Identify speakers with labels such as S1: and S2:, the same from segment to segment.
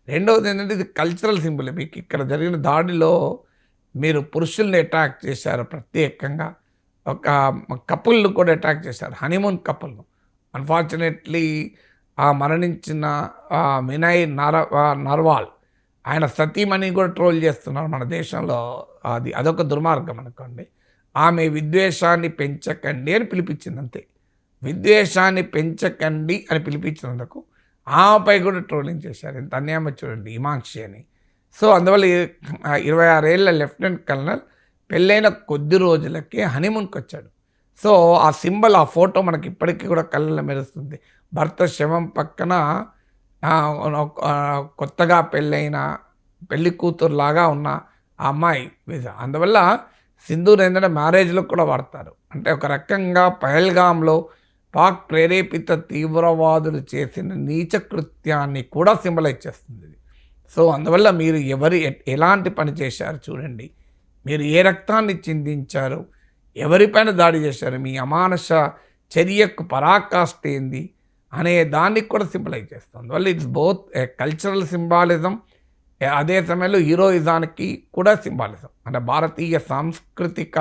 S1: రెండవది ఏంటంటే ఇది కల్చరల్ సింబల్. మీకు ఇక్కడ జరిగిన దాడిలో మీరు పురుషుల్ని అటాక్ చేశారు ప్రత్యేకంగా. ఒక కపుల్‌ను కూడా అటాక్ చేశారు. హనీమూన్ కపుల్‌ను. అన్‌ఫార్చునేట్‌లీ ఆ మరణించిన వినయ్ నర్వాల్ ఆయన సతీమణిని కూడా ట్రోల్ చేస్తున్నారు మన దేశంలో. అదొక దుర్మార్గం అనుకోండి. ఆమె విద్వేషాన్ని పెంచకండి అని పిలిపించింది అంతే. విద్వేషాన్ని పెంచకండి అని పిలిపించినందుకు ఆమెపై కూడా ట్రోలింగ్ చేశారు. ఎంత అన్యాయమో చూడండి, హిమాంక్షి అని. సో అందువల్ల 26 ఏళ్ల లెఫ్టినెంట్ కల్నల్ పెళ్ళైన కొద్ది రోజులకే హనీమూన్కి వచ్చాడు. సో ఆ సింబల్, ఆ ఫోటో మనకి ఇప్పటికీ కూడా కళ్ళలో మెరుస్తుంది. భర్త శవం పక్కన కొత్తగా పెళ్ళైన పెళ్లి కూతురులాగా ఉన్న ఆ అమ్మాయి. అందువల్ల సింధూర్ ఏంటంటే మ్యారేజ్లో కూడా వాడతారు. అంటే ఒక రకంగా పహల్గామ్లో పాక్ ప్రేరేపిత తీవ్రవాదులు చేసిన నీచ కృత్యాన్ని కూడా సింబలైజ్ చేస్తుంది. సో అందువల్ల మీరు ఎలాంటి పని చేశారు చూడండి, మీరు ఏ రక్తాన్ని చిందించారు, ఎవరిపైన దాడి చేశారు, మీ అమానుష చర్యకు పరాకాష్ఠ ఏంది అనే దానికి కూడా సింబలైజ్ చేస్తుంది. అందువల్ల it's both A cultural symbolism, అదే సమయంలో హీరోయిజానికి కూడా సింబాలిజం. అంటే భారతీయ సాంస్కృతిక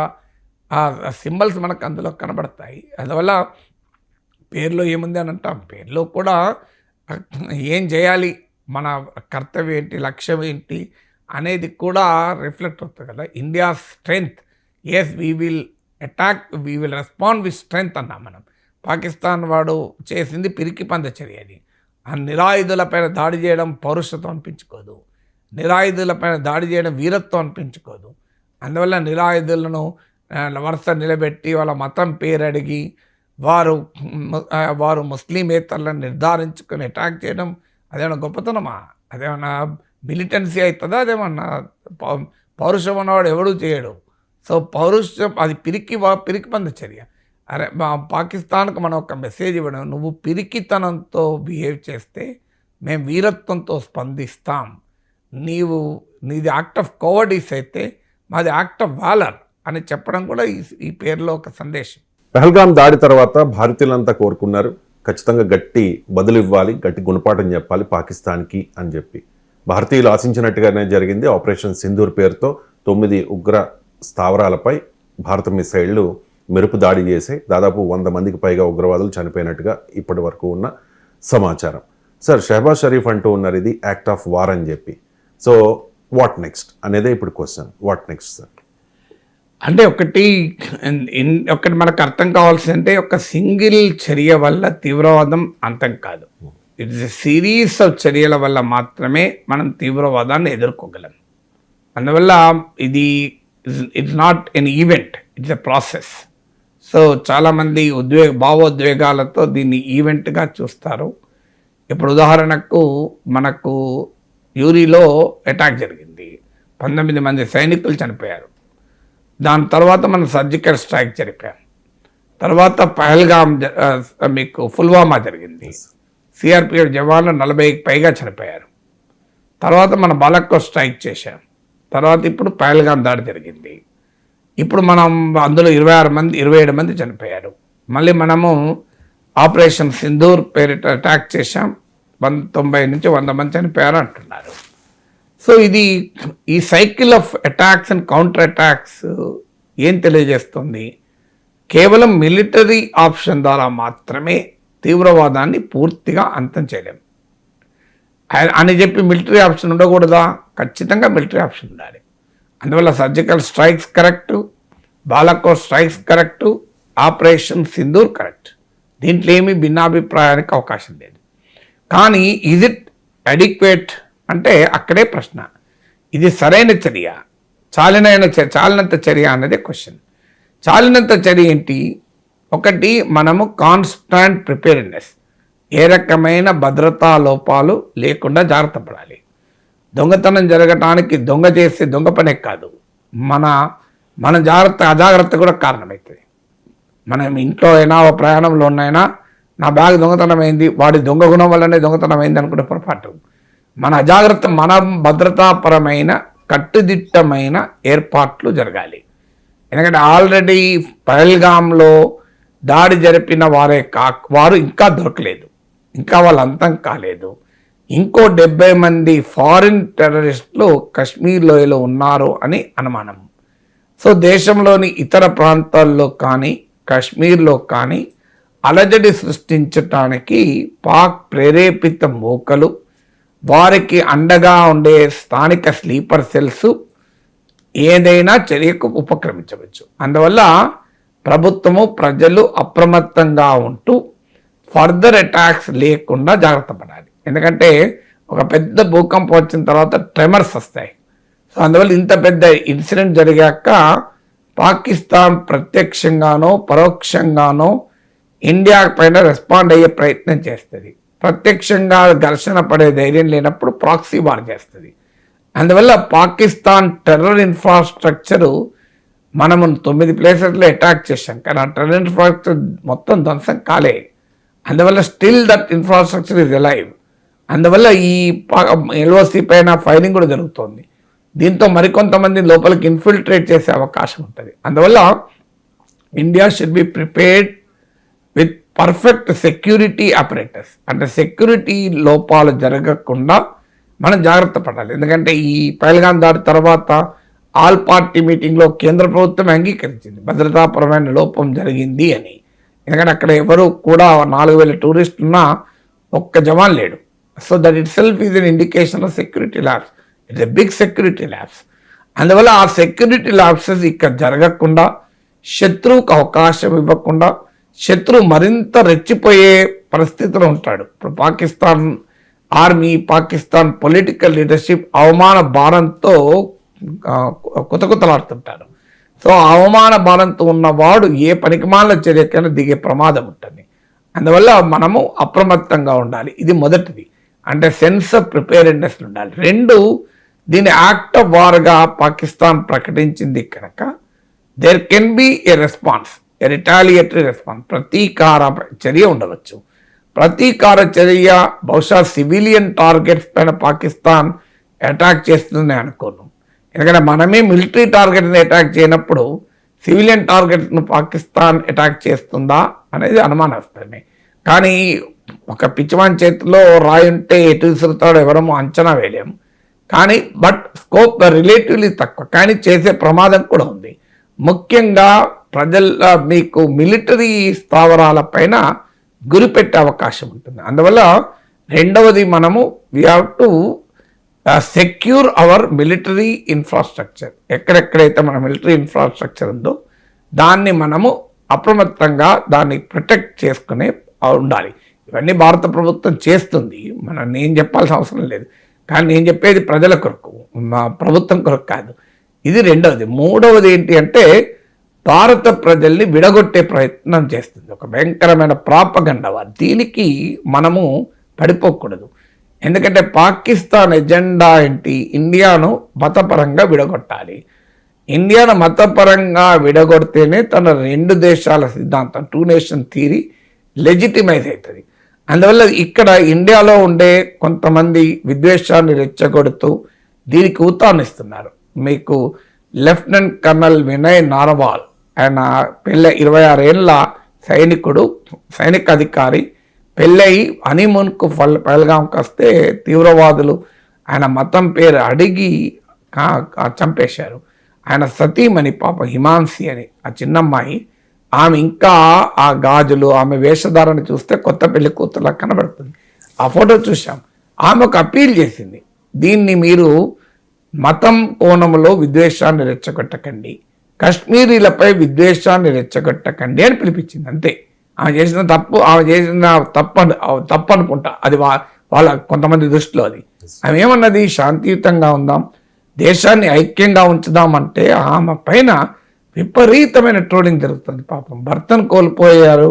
S1: సింబల్స్ మనకు అందులో కనబడతాయి. అందువల్ల పేరులో ఏముంది అని అంటాం, పేరులో కూడా ఏం చేయాలి, మన కర్తవ్యం ఏంటి, లక్ష్యం ఏంటి అనేది కూడా రిఫ్లెక్ట్ అవుతుంది కదా. India strength, yes we will attack, we will respond with strength అన్నాం మనం. పాకిస్తాన్ వాడు చేసింది పిరికి పంద చర్య. అది ఆ నిరాయుధులపైన దాడి చేయడం పౌరుషత్వం అనిపించుకోదు, నిరాయుధులపైన దాడి చేయడం వీరత్వం అనిపించుకోదు. అందువల్ల నిరాయుధులను వరుస నిలబెట్టి వాళ్ళ మతం పేరు అడిగి వారు ముస్లిమేతరులను నిర్ధారించుకొని అటాక్ చేయడం అదేమన్నా గొప్పతనమా? అదేమన్నా మిలిటెన్సీ అవుతుందా? అదేమన్నా పౌరుషం ఉన్నవాడు ఎవడూ చేయడు. సో పౌరుషం అది పిరికి పంద చర్య. అరే పాకిస్తాన్కు మనం ఒక మెసేజ్ ఇవ్వడం, నువ్వు పిరికితనంతో బిహేవ్ చేస్తే మేము వీరత్వంతో స్పందిస్తాం, నీది యాక్ట్ ఆఫ్ కోవర్డీస్ అయితే మాది యాక్ట్ ఆఫ్ వాలర్ అని చెప్పడం కూడా ఈ పేరులో ఒక సందేశం.
S2: పహల్గాం దాడి తర్వాత భారతీయులంతా కోరుకున్నారు, ఖచ్చితంగా గట్టి బదులు ఇవ్వాలి, గట్టి గుణపాఠం చెప్పాలి పాకిస్తాన్కి అని చెప్పి. భారతీయులు ఆశించినట్టుగానే జరిగింది. ఆపరేషన్ సింధూర్ పేరుతో 9 ఉగ్ర స్థావరాలపై భారత మిసైళ్లు మెరుపు దాడి చేసి దాదాపు 100 మందికి పైగా ఉగ్రవాదులు చనిపోయినట్టుగా ఇప్పటి వరకు ఉన్న సమాచారం. సార్, షహబాజ్ షరీఫ్ అంటూ ఉన్నారు ఇది యాక్ట్ ఆఫ్ వార్ అని చెప్పి. సో వాట్ నెక్స్ట్ అనేదే ఇప్పుడు క్వశ్చన్. What next sir?
S1: అంటే ఒకటి మనకు అర్థం కావాల్సిందంటే ఒక సింగిల్ చర్య వల్ల తీవ్రవాదం అంతం కాదు. ఇట్స్ ఎ సిరీస్ ఆఫ్ చర్యల వల్ల మాత్రమే మనం తీవ్రవాదాన్ని ఎదుర్కోగలం. అందువల్ల it's not an event, it's a process. So చాలామంది భావోద్వేగాలతో దీన్ని ఈవెంట్గా చూస్తారు. ఇప్పుడు ఉదాహరణకు మనకు యూరిలో అటాక్ జరిగింది, 19 మంది సైనికులు చనిపోయారు. దాని తర్వాత మనం సర్జికల్ స్ట్రైక్ జరిపాం. తర్వాత పహల్గాం, మీకు పుల్వామా జరిగింది, సిఆర్పిఎఫ్ జవాన్లు 40కి పైగా చనిపోయారు. తర్వాత మనం బాలకోట్ స్ట్రైక్ చేశాం. తర్వాత ఇప్పుడు పహల్గాం దాడి జరిగింది. ఇప్పుడు మనం అందులో 27 మంది చనిపోయారు. మళ్ళీ మనము ఆపరేషన్ సింధూర్ పేరిట అటాక్ చేశాం, 90 నుంచి 100 మంది చనిపోయారు అంటున్నారు. సో ఈ cycle of attacks and counter attacks ఏం తెలియజేస్తుంది? కేవలం మిలిటరీ ఆప్షన్ ద్వారా మాత్రమే తీవ్రవాదాన్ని పూర్తిగా అంతం చేయలేం అని చెప్పి మిలిటరీ ఆప్షన్ ఉండకూడదా? ఖచ్చితంగా మిలిటరీ ఆప్షన్ ఉండాలి. అందువల్ల surgical strikes correct, Balakot strikes correct, operation Sindoor correct. దీంట్లో ఏమీ భిన్నాభిప్రాయానికి అవకాశం లేదు. కానీ ఈజ్ ఇట్ అడిక్వేట్ అంటే అక్కడే ప్రశ్న. ఇది సరైన చర్య, చాలినంత చర్య అన్నదే క్వశ్చన్. చాలినంత చర్య ఏంటి? ఒకటి, మనము కాన్స్టాంట్ ప్రిపేర్నెస్, ఏ రకమైన భద్రతా లోపాలు లేకుండా జాగ్రత్త పడాలి. దొంగతనం జరగటానికి దొంగ చేసే దొంగ పనే కాదు, మన అజాగ్రత్త కూడా కారణమవుతుంది. మనం ఇంట్లో అయినా ప్రయాణంలో ఉన్నైనా నా బ్యాగ్ దొంగతనం అయింది, వాడి దొంగ గుణం వల్లనే దొంగతనం అయింది అనుకుంటే పొరపాటు. మన అజాగ్రత్త, మన భద్రతాపరమైన కట్టుదిట్టమైన ఏర్పాట్లు జరగాలి. ఎందుకంటే ఆల్రెడీ పహల్గాంలో దాడి జరిపిన వారు ఇంకా దొరకలేదు, ఇంకా వాళ్ళు అంతం కాలేదు. ఇంకో 70 మంది ఫారిన్ టెర్రరిస్టులు కశ్మీర్ లోయలో ఉన్నారు అని అనుమానం. సో దేశంలోని ఇతర ప్రాంతాల్లో కానీ కశ్మీర్లో కానీ అలజడి సృష్టించటానికి పాక్ ప్రేరేపిత మూకలు, వారికి అండగా ఉండే స్థానిక స్లీపర్ సెల్స్ ఏదైనా చర్యకు ఉపక్రమించవచ్చు. అందువల్ల ప్రభుత్వము ప్రజలు అప్రమత్తంగా ఉంటూ ఫర్దర్ అటాక్స్ లేకుండా జాగ్రత్త పడాలి. ఎందుకంటే ఒక పెద్ద భూకంపం వచ్చిన తర్వాత ట్రెమర్స్ వస్తాయి. సో అందువల్ల ఇంత పెద్ద ఇన్సిడెంట్ జరిగాక పాకిస్తాన్ ప్రత్యక్షంగానో పరోక్షంగానో ఇండియా పైన రెస్పాండ్ అయ్యే ప్రయత్నం చేస్తుంది. ప్రత్యక్షంగా ఘర్షణ పడే ధైర్యం లేనప్పుడు ప్రాక్సీ వార్ చేస్తుంది. అందువల్ల పాకిస్తాన్ టెర్రర్ ఇన్ఫ్రాస్ట్రక్చరు మనము 9 ప్లేసెస్లో అటాక్ చేశాం, కానీ ఆ టెర్రర్ ఇన్ఫ్రాస్ట్రక్చర్ మొత్తం ధ్వంసం కాలే. అందువల్ల still that infrastructure is alive. అందువల్ల ఈ ఎల్ఓసి పైన ఫైరింగ్ కూడా జరుగుతోంది. దీంతో మరికొంతమంది లోపలికి ఇన్ఫిల్ట్రేట్ చేసే అవకాశం ఉంటుంది. అందువల్ల India should be prepared with perfect security operators. అంటే సెక్యూరిటీ లోపాలు జరగకుండా మనం జాగ్రత్త పడాలి. ఎందుకంటే ఈ పహల్గాం దాడి తర్వాత ఆల్ పార్టీ మీటింగ్లో కేంద్ర ప్రభుత్వం అంగీకరించింది భద్రతాపరమైన లోపం జరిగింది అని. ఎందుకంటే అక్కడ ఎవరు కూడా 4,000 టూరిస్టులు ఉన్నా ఒక్క జవాన్ లేడు. So that itself is an indication of security lapse. It's a big security lapse. అందువల్ల ఆ సెక్యూరిటీ ల్యాబ్సెస్ ఇక్కడ జరగకుండా, శత్రువుకు అవకాశం ఇవ్వకుండా, శత్రువు మరింత రెచ్చిపోయే పరిస్థితిలో ఉంటాడు. ఇప్పుడు Pakistan army, Pakistan political leadership అవమాన భారంతో కుతకుతలాడుతుంటారు. సో అవమాన భారంతో ఉన్నవాడు ఏ పనికిమాల చర్యకైనా దిగే ప్రమాదం ఉంటుంది. అందువల్ల మనము అప్రమత్తంగా ఉండాలి. ఇది మొదటిది, అంటే సెన్స్ ఆఫ్ ప్రిపేర్నెస్ ఉండాలి. 2, దీని యాక్ట్ ఆఫ్ వార్గా పాకిస్తాన్ ప్రకటించింది కనుక there can be a response, a retaliatory response, ప్రతీకార చర్య ఉండవచ్చు. ప్రతీకార చర్య బహుశా సివిలియన్ టార్గెట్స్ పైన పాకిస్తాన్ అటాక్ చేస్తుందని అనుకోను. ఎందుకంటే మనమే మిలిటరీ టార్గెట్ని అటాక్ చేయనప్పుడు సివిలియన్ టార్గెట్ను పాకిస్తాన్ అటాక్ చేస్తుందా అనేది అనుమానాస్పదమే. కానీ ఒక పిచ్చివాన్ చేతిలో రాయి ఉంటే ఎటు విసురుతాడో ఎవరమో అంచనా వేయలేము. కానీ బట్ స్కోప్ రిలేటివ్లీ తక్కువ, కానీ చేసే ప్రమాదం కూడా ఉంది. ముఖ్యంగా మీకు మిలిటరీ స్థావరాల పైన గురిపెట్టే అవకాశం ఉంటుంది. అందువల్ల రెండవది మనము we have to secure hour military infrastructure. ఎక్కడెక్కడైతే మన మిలిటరీ ఇన్ఫ్రాస్ట్రక్చర్ ఉందో దాన్ని మనము అప్రమత్తంగా దాన్ని ప్రొటెక్ట్ చేసుకునే ఉండాలి. ఇవన్నీ భారత ప్రభుత్వం చేస్తుంది, నేను చెప్పాల్సిన అవసరం లేదు. కానీ నేను చెప్పేది ప్రజల కొరకు, మా ప్రభుత్వం కొరకు కాదు. ఇది రెండవది. మూడవది ఏంటి అంటే భారత ప్రజల్ని విడగొట్టే ప్రయత్నం చేస్తుంది ఒక భయంకరమైన ప్రాపగండ. దీనికి మనము పడిపోకూడదు. ఎందుకంటే పాకిస్తాన్ ఎజెండా ఏంటి? ఇండియాను మతపరంగా విడగొట్టాలి. ఇండియాను మతపరంగా విడగొడితేనే తన 2 దేశాల సిద్ధాంతం, 2 నేషన్ థియరీ లెజిటిమైజ్ అవుతుంది. అందువల్ల ఇక్కడ ఇండియాలో ఉండే కొంతమంది విద్వేషాన్ని రెచ్చగొడుతూ దీనికి ఊతాన్నిస్తున్నారు. మీకు లెఫ్టినెంట్ కర్నల్ వినయ్ నార్వాల్, ఆయన 26 ఏళ్ళ సైనిక అధికారి, పెళ్ళయి హనీమూన్కు పహల్గాంకి వస్తే తీవ్రవాదులు ఆయన మతం పేరు అడిగి చంపేశారు. ఆయన సతీమణి పాప హిమాన్సి అని ఆ చిన్నమ్మాయి, ఆమె ఇంకా ఆ గాజులు, ఆమె వేషధారణ చూస్తే కొత్త పెళ్లి కూతురులా కనబడుతుంది. ఆ ఫోటో చూసాం. ఆమె ఒక అప్పీల్ చేసింది, దీన్ని మీరు మతం కోణంలో విద్వేషాన్ని రెచ్చగొట్టకండి, కశ్మీరీలపై విద్వేషాన్ని రెచ్చగొట్టకండి అని పిలిపించింది. అంతే. ఆమె చేసిన తప్పు అనుకుంటా, అది వాళ్ళ కొంతమంది దృష్టిలో. అది ఆమె ఏమన్నది, శాంతియుతంగా ఉందాం, దేశాన్ని ఐక్యంగా ఉంచుదామంటే ఆమె పైన విపరీతమైన ట్రోలింగ్ జరుగుతుంది. పాపం భర్తను కోల్పోయారు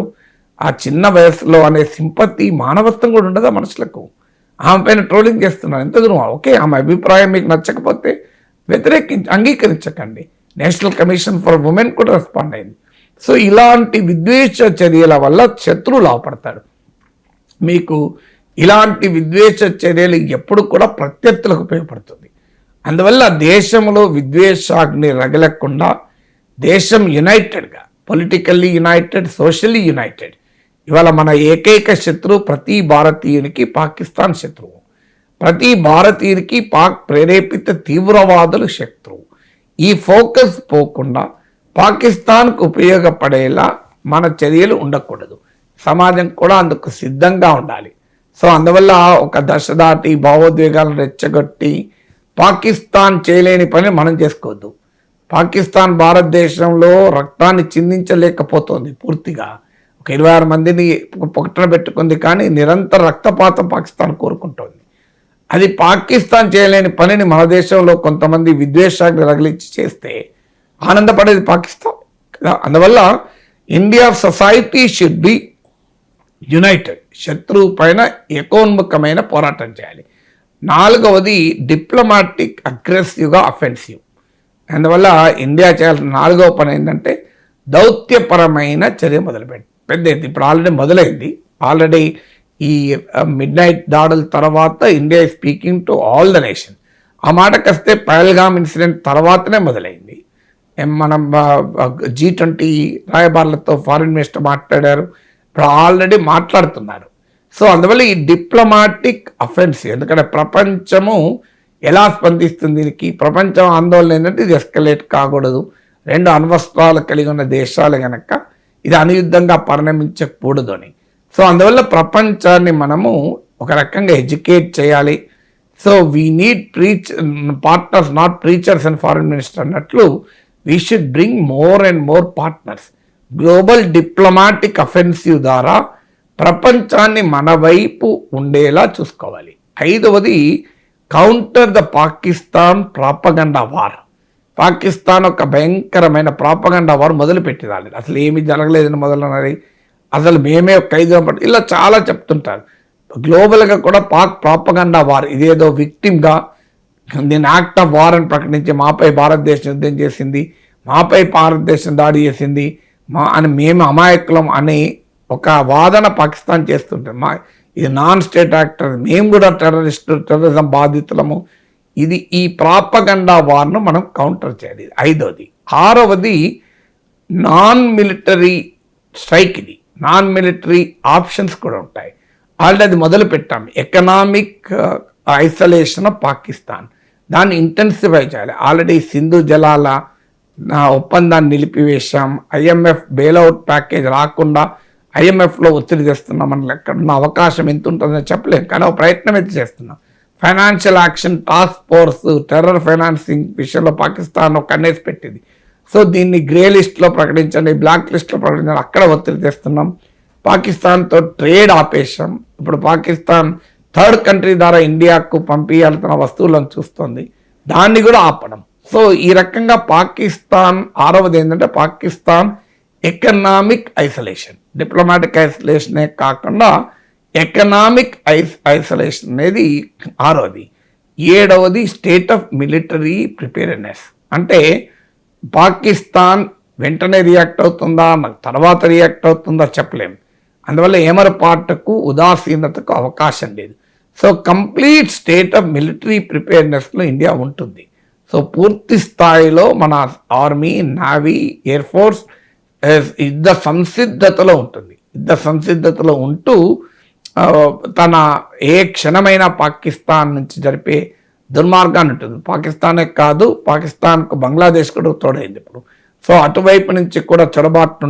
S1: ఆ చిన్న వయసులో అనే సింపతి, మానవత్వం కూడా ఉండదా మనుషులకు? ఆమె పైన ట్రోలింగ్ చేస్తున్నారు. ఎంత దూరం? ఓకే, ఆమె అభిప్రాయం మీకు నచ్చకపోతే అంగీకరించకండి. నేషనల్ కమిషన్ ఫర్ ఉమెన్ కూడా రెస్పాండ్ అయింది. సో ఇలాంటి విద్వేష చర్యల వల్ల శత్రువు లాభపడతాడు. మీకు ఇలాంటి విద్వేష చర్యలు ఎప్పుడు కూడా ప్రత్యర్థులకు ఉపయోగపడుతుంది. అందువల్ల దేశంలో విద్వేషాగ్ని రగలకుండా దేశం యునైటెడ్గా, పొలిటికల్లీ యునైటెడ్, సోషల్లీ యునైటెడ్. ఇవాళ మన ఏకైక శత్రువు ప్రతి భారతీయునికి పాకిస్తాన్ శత్రువు. ప్రతి భారతీయునికి పాక్ ప్రేరేపిత తీవ్రవాదులు శత్రువు. ఈ ఫోకస్ పోకుండా పాకిస్తాన్కు ఉపయోగపడేలా మన చర్యలు ఉండకూడదు. సమాజం కూడా అందుకు సిద్ధంగా ఉండాలి. సో అందువల్ల ఒక దశ దాటి భావోద్వేగాలను రెచ్చగొట్టి పాకిస్తాన్ చేయలేని పని మనం చేసుకోవద్దు. పాకిస్తాన్ భారతదేశంలో రక్తాన్ని చిందించలేకపోతుంది పూర్తిగా. ఒక 26 మందిని పొట్టన పెట్టుకుంది, కానీ నిరంతర రక్తపాతం పాకిస్తాన్ కోరుకుంటోంది. అది పాకిస్తాన్ చేయలేని పనిని మన దేశంలో కొంతమంది విద్వేషాన్ని రగిలించి చేస్తే ఆనందపడేది పాకిస్తాన్ కదా. అందువల్ల India society should be United. శత్రువు పైన ఏకోన్ముఖమైన పోరాటం చేయాలి. 4వది డిప్లొమాటిక్ అగ్రెసివ్గా అఫెన్సివ్. అందువల్ల ఇండియా చేయాల్సిన 4వ పని ఏంటంటే దౌత్యపరమైన చర్య పెద్దది. ఇప్పుడు ఆల్రెడీ మొదలైంది. ఆల్రెడీ ఈ మిడ్ నైట్ దాడుల తర్వాత India speaking to all the nation. ఆ మాటకు వస్తే పహల్గామ్ ఇన్సిడెంట్ తర్వాతనే మొదలైంది. మనం G20 రాయబారులతో ఫారిన్ మినిస్టర్ మాట్లాడారు, ఇప్పుడు ఆల్రెడీ మాట్లాడుతున్నారు. సో అందువల్ల ఈ డిప్లొమాటిక్ అఫెన్సివ్, ఎందుకంటే ప్రపంచము ఎలా స్పందిస్తుంది దీనికి? ప్రపంచం ఆందోళన ఏంటంటే ఇది ఎస్కలేట్ కాకూడదు. 2 అణ్వస్త్రాలు కలిగి ఉన్న దేశాలు కనుక ఇది అనుయుద్ధంగా పరిణమించకూడదు అని. సో అందువల్ల ప్రపంచాన్ని మనము ఒక రకంగా ఎడ్యుకేట్ చేయాలి. So we need partners, not preachers and foreign minister అన్నట్లు we should bring more and more partners. Global diplomatic offensive ద్వారా ప్రపంచాన్ని మన వైపు ఉండేలా చూసుకోవాలి. 5వది counter the Pakistan propaganda war. Pakistan ఒక భయంకరమైన ప్రాపగండా వార్ మొదలుపెట్టింది. అసలు ఏమీ జరగలేదని మొదలన్నది, అసలు మేమే ఒక 5 ఇలా చాలా చెప్తుంటారు. గ్లోబల్గా కూడా పాక్ ప్రాపగండా వార్, ఇదేదో విక్టిమ్గా దీని యాక్ట్ ఆఫ్ వార్ అని ప్రకటించి మాపై భారతదేశం యుద్ధం చేసింది, మాపై భారతదేశం దాడి చేసింది అని మేము అమాయకులం అనే ఒక వాదన పాకిస్తాన్ చేస్తుంటాం. ఇది నాన్ స్టేట్ యాక్టర్, మేము కూడా టెర్రరిజం బాధితులము. ఇది ఈ ప్రాపగండా వార్ను మనం కౌంటర్ చేయాలి. 5వది. 6వది నాన్ మిలిటరీ స్ట్రైక్. ఇది నాన్ మిలిటరీ ఆప్షన్స్ కూడా ఉంటాయి. ఆల్రెడీ అది మొదలు పెట్టాం. ఎకనామిక్ ఐసోలేషన్ ఆఫ్ పాకిస్తాన్, దాన్ని ఇంటెన్సిఫై చేయాలి. ఆల్రెడీ సింధు జలాల ఒప్పందాన్ని నిలిపివేశాం. IMF బెయిల్అవుట్ ప్యాకేజ్ రాకుండా IMFలో ఒత్తిడి చేస్తున్నాం. మనకి ఎక్కడున్న అవకాశం ఎంత ఉంటుందో చెప్పలేం, కానీ ఒక ప్రయత్నం అయితే చేస్తున్నాం. Financial action task force terror financing విషయంలో పాకిస్తాన్ ఒక కన్నేసి పెట్టింది. సో దీన్ని గ్రే లిస్ట్లో ప్రకటించండి, బ్లాక్ లిస్ట్లో ప్రకటించండి, అక్కడ ఒత్తిడి తెస్తున్నాం. పాకిస్తాన్తో ట్రేడ్ ఆపేశాం. ఇప్పుడు పాకిస్తాన్ 3rd కంట్రీ ద్వారా ఇండియాకు పంపించాల్సిన వస్తువులను చూస్తుంది, దాన్ని కూడా ఆపడం. సో ఈ రకంగా పాకిస్తాన్ 6వది ఏంటంటే పాకిస్తాన్ ఎకనామిక్ ఐసోలేషన్. డిప్లొమాటిక్ ఐసోలేషనే కాకుండా ఎకనామిక్ ఐసోలేషన్ అనేది 6వది. 7వది స్టేట్ ఆఫ్ మిలిటరీ ప్రిపేర్నెస్. అంటే పాకిస్తాన్ వెంటనే రియాక్ట్ అవుతుందా, తర్వాత రియాక్ట్ అవుతుందా చెప్పలేం. అందువల్ల ఏమరపాటుకు ఉదాసీనతకు అవకాశం లేదు. So complete state of military ప్రిపేర్నెస్లో ఇండియా ఉంటుంది. సో పూర్తి స్థాయిలో మన ఆర్మీ, నేవీ, ఎయిర్ ఫోర్స్ యుద్ధ సంసిద్ధతలో ఉంటుంది. యుద్ధ సంసిద్ధతలో ఉంటూ తన ఏ క్షణమైనా పాకిస్తాన్ నుంచి జరిపే దుర్మార్గాన్ని ఉంటుంది. పాకిస్తానే కాదు, పాకిస్తాన్కు బంగ్లాదేశ్ కూడా తోడైంది ఇప్పుడు. సో అటువైపు నుంచి కూడా చొరబాటు